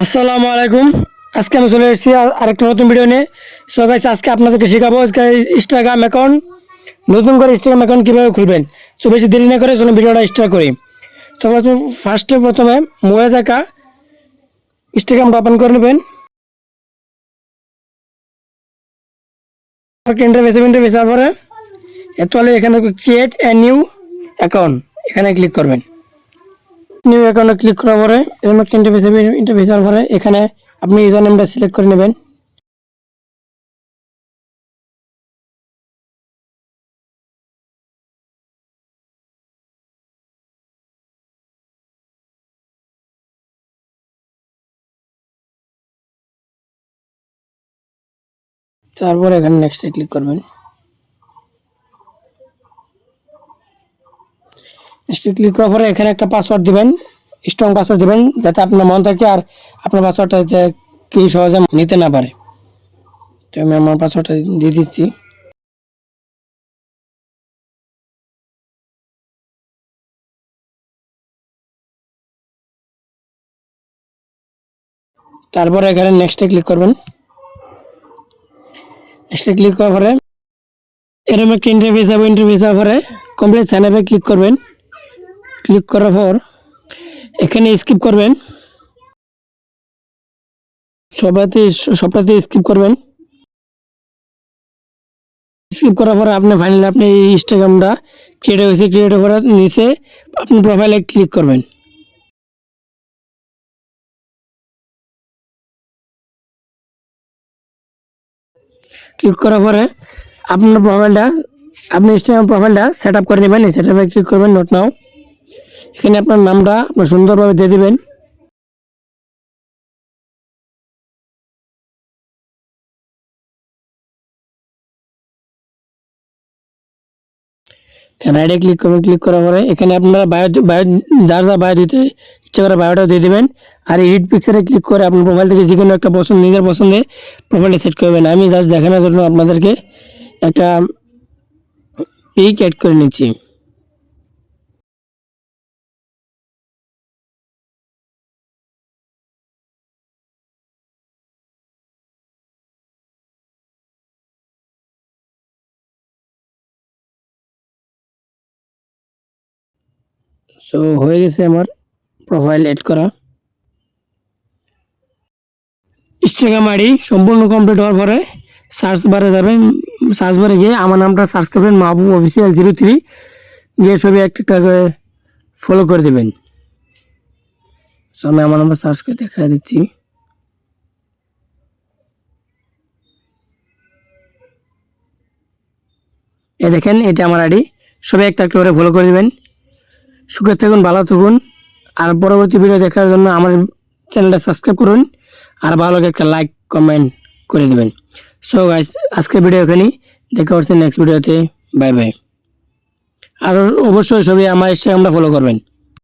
আসসালামু আলাইকুম। আজকে আমি চলে এসেছি আরেকটা নতুন ভিডিও নিয়ে। সো গাইস, আজকে আপনাদেরকে শেখাবো ইনস্টাগ্রাম অ্যাকাউন্ট, নতুন করে ইনস্টাগ্রাম অ্যাকাউন্ট কীভাবে খুলবেন। সো বেশি দেরি না করে চলুন ভিডিওটা স্টার্ট করি। তো প্রথমে মোবাইলে থাকা ইনস্টাগ্রামটা ওপেন করে নেবেন। ইন্টারফেস পরে চলে এখানে ক্রিয়েট এ নিউ অ্যাকাউন্ট, এখানে ক্লিক করবেন। নিউ অ্যাকাউন্টে ক্লিক করার পরে এরকম একটা ইন্টারফেস পরে এখানে আপনি ইউজার নেমটা সিলেক্ট করে নেবেন। তারপর এখানে নেক্সটে ক্লিক করবেন। নেক্সটে ক্লিক করার পরে এখানে একটা পাসওয়ার্ড দিবেন, স্ট্রং পাসওয়ার্ড দিবেন, যাতে আপনার মন থাকে আর আপনার পাসওয়ার্ডটা যাতে কেউ সহজে নিতে না পারে। তো আমি আমার পাসওয়ার্ডটা দিয়ে দিচ্ছি। তারপর এখানে নেক্সটে ক্লিক করবেন। নেক্সটে ক্লিক করার পরে এরকম একটা ইন্টারফেস পরে কমপ্লিট সাইন আপে ক্লিক করবেন। ক্লিক করার পর এখানে স্কিপ করবেন, সবটাতে স্কিপ করবেন। স্কিপ করার পরে আপনি ফাইনালি আপনি এই ইনস্টাগ্রামটা ক্রিয়েট করার নিচে আপনি প্রোফাইলে ক্লিক করবেন। ক্লিক করার পরে আপনার আপনি ইনস্টাগ্রাম প্রোফাইলটা সেট আপ করে নেবেন। এই সেট আপে ক্লিক করবেন, নোট নাও। এখানে আপনার নামটা আপনার সুন্দরভাবে দিয়ে দেবেন। রাইটে ক্লিক করবেন। ক্লিক করার পরে এখানে আপনারা বায়ো যার বায়ো দিতে ইচ্ছা করে বায়োটা দিয়ে দেবেন। আর এডিট পিকচারে ক্লিক করে আপনার প্রোফাইল থেকে যে কোনো একটা নিজের পছন্দে প্রোফাইলটা সেট করবেন। আমি জাস্ট দেখানোর জন্য আপনাদেরকে একটা পিক অ্যাড করে নিচ্ছি। সো হয়ে গেছে আমার প্রোফাইল অ্যাড করা। ইনস্টাগ্রাম আইডি সম্পূর্ণ কমপ্লিট হওয়ার পরে সার্চ বারে যাবেন। সার্চ বারে গিয়ে আমার নামটা সার্চ করবেন, মাহবুব অফিসিয়াল 03, গিয়ে সবই একটা করে ফলো করে দেবেন। সো আমি আমার নাম্বার সার্চ করে দেখা দিচ্ছি। এ দেখেন, এটা আমার আইডি। সবাই একটা করে ফলো করে দেবেন। সুখে থাকুন, ভালো থাকুন। আর পরবর্তী ভিডিও দেখার জন্য আমার চ্যানেলটা সাবস্ক্রাইব করুন। আর ভালো লাগে একটা লাইক কমেন্ট করে দেবেন। সো গাইস, আজকের ভিডিও এখানেই, দেখা হচ্ছে নেক্সট ভিডিওতে। Bye bye. আর অবশ্যই সবাই আমার ইনস্টাগ্রামটা ফলো করবেন।